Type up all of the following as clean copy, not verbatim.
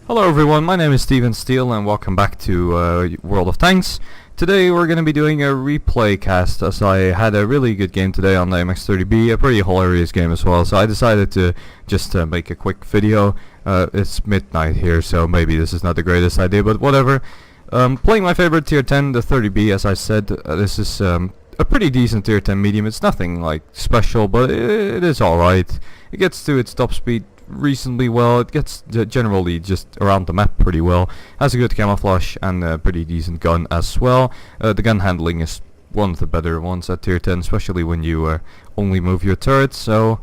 Hello everyone, my name is Steven Steele and welcome back to World of Tanks. Today we're going to be doing a replay cast as I had a really good game today on the AMX 30B, a pretty hilarious game as well, so I decided to just make a quick video. It's midnight here, so maybe this is not the greatest idea, but whatever. Playing my favorite tier 10, the 30B, as I said. This is a pretty decent tier 10 medium. It's nothing like special, but it is alright. It gets to its top speed reasonably well. It gets generally just around the map pretty well. Has a good camouflage and a pretty decent gun as well. The gun handling is one of the better ones at tier 10, especially when you only move your turrets. So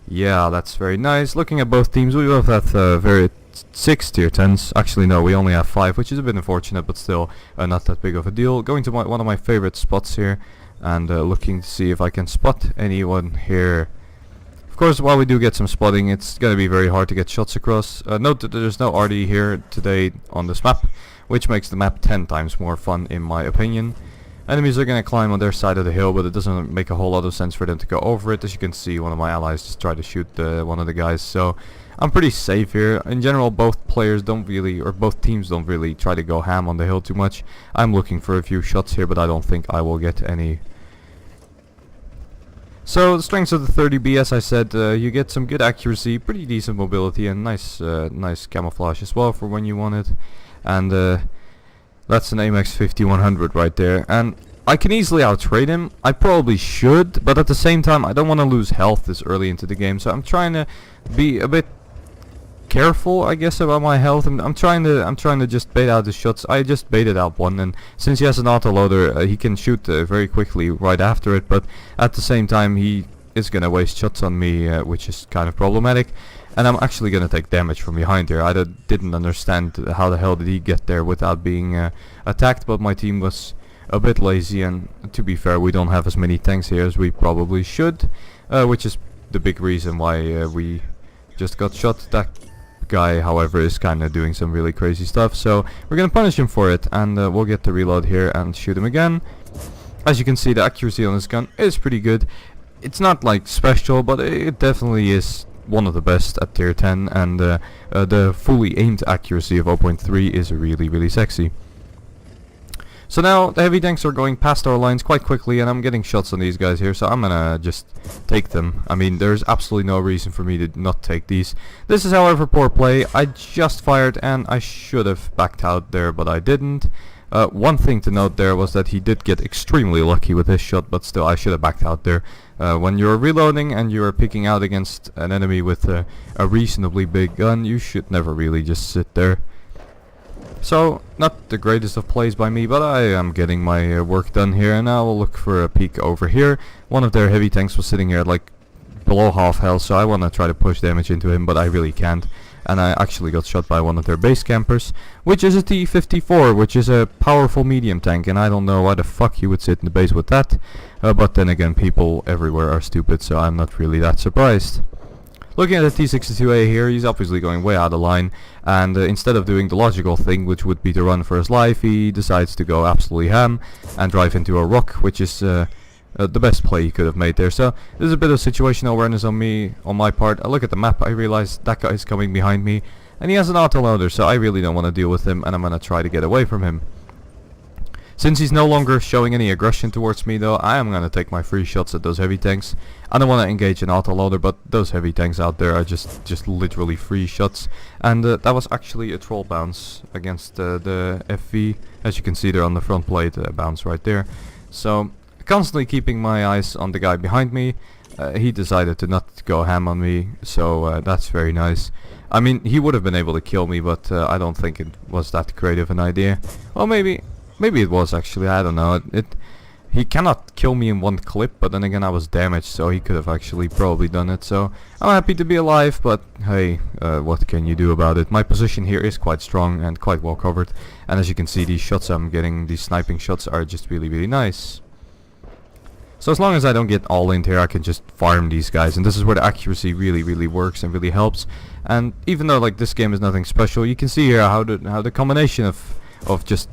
yeah, that's very nice. Looking at both teams, we both have very 6 tier 10s. Actually no, we only have 5, which is a bit unfortunate, but still not that big of a deal. Going to one of my favorite spots here and looking to see if I can spot anyone here. Of course, while we do get some spotting, it's going to be very hard to get shots across. Note that there's no RD here today on this map, which makes the map 10 times more fun in my opinion. Enemies are going to climb on their side of the hill, but it doesn't make a whole lot of sense for them to go over it. As you can see, one of my allies just tried to shoot one of the guys, so I'm pretty safe here. In general, both players don't really, or both teams don't really try to go ham on the hill too much. I'm looking for a few shots here, but I don't think I will get any. So the strengths of the 30B, as I said, you get some good accuracy, pretty decent mobility, and nice camouflage as well for when you want it. And that's an AMX 5100 right there. And I can easily outtrade him. I probably should, but at the same time, I don't want to lose health this early into the game. So I'm trying to be a bit careful, I guess, about my health. I'm trying to just bait out the shots. I just baited out one, and since he has an autoloader, he can shoot very quickly right after it, but at the same time he is gonna waste shots on me, which is kind of problematic, and I'm actually gonna take damage from behind here. I didn't understand how the hell did he get there without being attacked, but my team was a bit lazy, and to be fair, we don't have as many tanks here as we probably should, which is the big reason why we just got shot. That guy, however, is kind of doing some really crazy stuff, so we're gonna punish him for it, and we'll get the reload here and shoot him again. As you can see, the accuracy on this gun is pretty good. It's not like special, but it definitely is one of the best at tier 10, and the fully aimed accuracy of 0.3 is really sexy. So now the heavy tanks are going past our lines quite quickly, and I'm getting shots on these guys here, so I'm gonna just take them. I mean, there's absolutely no reason for me to not take these. This is, however, poor play. I just fired, and I should have backed out there, but I didn't. One thing to note there was that he did get extremely lucky with his shot, but still, I should have backed out there. When you're reloading and you're picking out against an enemy with a reasonably big gun, you should never really just sit there. So, not the greatest of plays by me, but I am getting my work done here, and now we'll look for a peek over here. One of their heavy tanks was sitting here like below half health, so I want to try to push damage into him, but I really can't. And I actually got shot by one of their base campers, which is a T-54, which is a powerful medium tank, and I don't know why the fuck you would sit in the base with that. But then again, people everywhere are stupid, so I'm not really that surprised. Looking at the T-62A here, he's obviously going way out of line, and instead of doing the logical thing, which would be to run for his life, he decides to go absolutely ham and drive into a rock, which is the best play he could have made there. So there's a bit of situational awareness on my part. I look at the map, I realize that guy is coming behind me, and he has an autoloader, so I really don't want to deal with him, and I'm going to try to get away from him. Since he's no longer showing any aggression towards me though, I am going to take my free shots at those heavy tanks. I don't want to engage an autoloader, but those heavy tanks out there are just literally free shots. And that was actually a troll bounce against the FV. As you can see there on the front plate, bounce right there. So, constantly keeping my eyes on the guy behind me. He decided to not go ham on me, so that's very nice. I mean, he would have been able to kill me, but I don't think it was that creative an idea. Well, maybe it was actually, I don't know. He cannot kill me in one clip, but then again I was damaged, so he could have actually probably done it. So I'm happy to be alive, but hey, what can you do about it? My position here is quite strong and quite well covered, and as you can see, these shots I'm getting, these sniping shots, are just really nice. So as long as I don't get all in here, I can just farm these guys, and this is where the accuracy really works and really helps. And even though like this game is nothing special, you can see here how the combination of just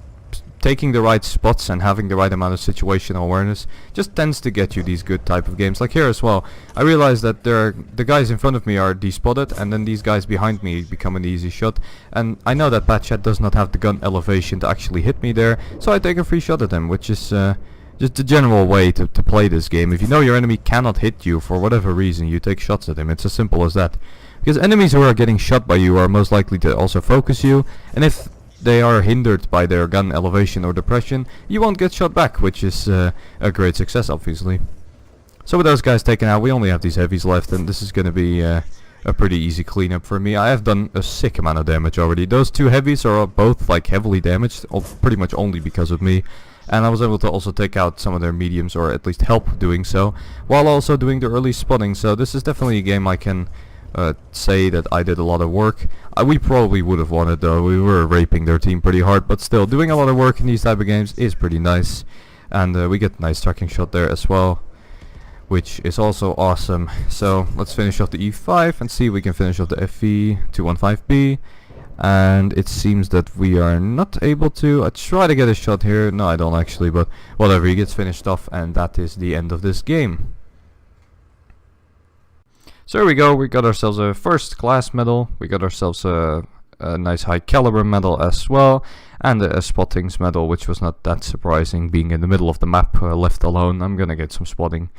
taking the right spots and having the right amount of situational awareness just tends to get you these good type of games. Like here as well, I realize that the guys in front of me are despotted, and then these guys behind me become an easy shot, and I know that Patchat does not have the gun elevation to actually hit me there, so I take a free shot at him, which is just the general way to play this game. If you know your enemy cannot hit you for whatever reason, you take shots at him. It's as simple as that. Because enemies who are getting shot by you are most likely to also focus you, and if they are hindered by their gun elevation or depression, you won't get shot back, which is a great success, obviously. So with those guys taken out, we only have these heavies left, and this is going to be a pretty easy cleanup for me. I have done a sick amount of damage already. Those two heavies are both like heavily damaged, pretty much only because of me. And I was able to also take out some of their mediums, or at least help doing so, while also doing the early spotting. So this is definitely a game I can say that I did a lot of work. We probably would have won it though. We were raping their team pretty hard, but still, doing a lot of work in these type of games is pretty nice. And we get a nice tracking shot there as well, which is also awesome. So let's finish off the E5 and see if we can finish off the FV215B. And it seems that we are not able to. I try to get a shot here. No, I don't actually, but whatever, he gets finished off, and that is the end of this game. So here we go, we got ourselves a first class medal, we got ourselves a nice high caliber medal as well, and a spottings medal, which was not that surprising, being in the middle of the map, left alone. I'm gonna get some spotting.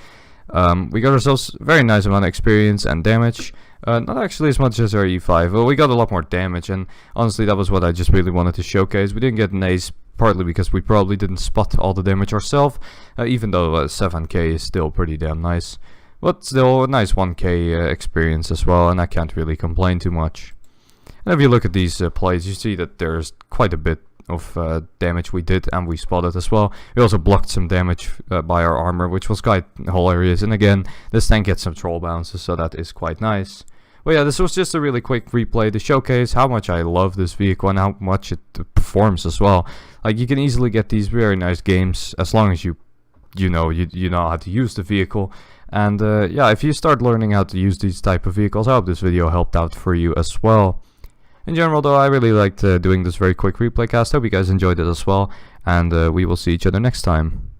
We got ourselves a very nice amount of experience and damage. Not actually as much as our E5, but we got a lot more damage, and honestly that was what I just really wanted to showcase. We didn't get an ace, partly because we probably didn't spot all the damage ourselves, even though 7k is still pretty damn nice. But still a nice 1k experience as well, and I can't really complain too much. And if you look at these plays, you see that there's quite a bit of damage we did, and we spotted as well. We also blocked some damage by our armor, which was quite hilarious. And again, this tank gets some troll bounces, so that is quite nice. But yeah, this was just a really quick replay to showcase how much I love this vehicle and how much it performs as well. Like, you can easily get these very nice games as long as you know how to use the vehicle. And yeah, if you start learning how to use these type of vehicles, I hope this video helped out for you as well. In general though, I really liked doing this very quick replay cast. Hope you guys enjoyed it as well, and we will see each other next time.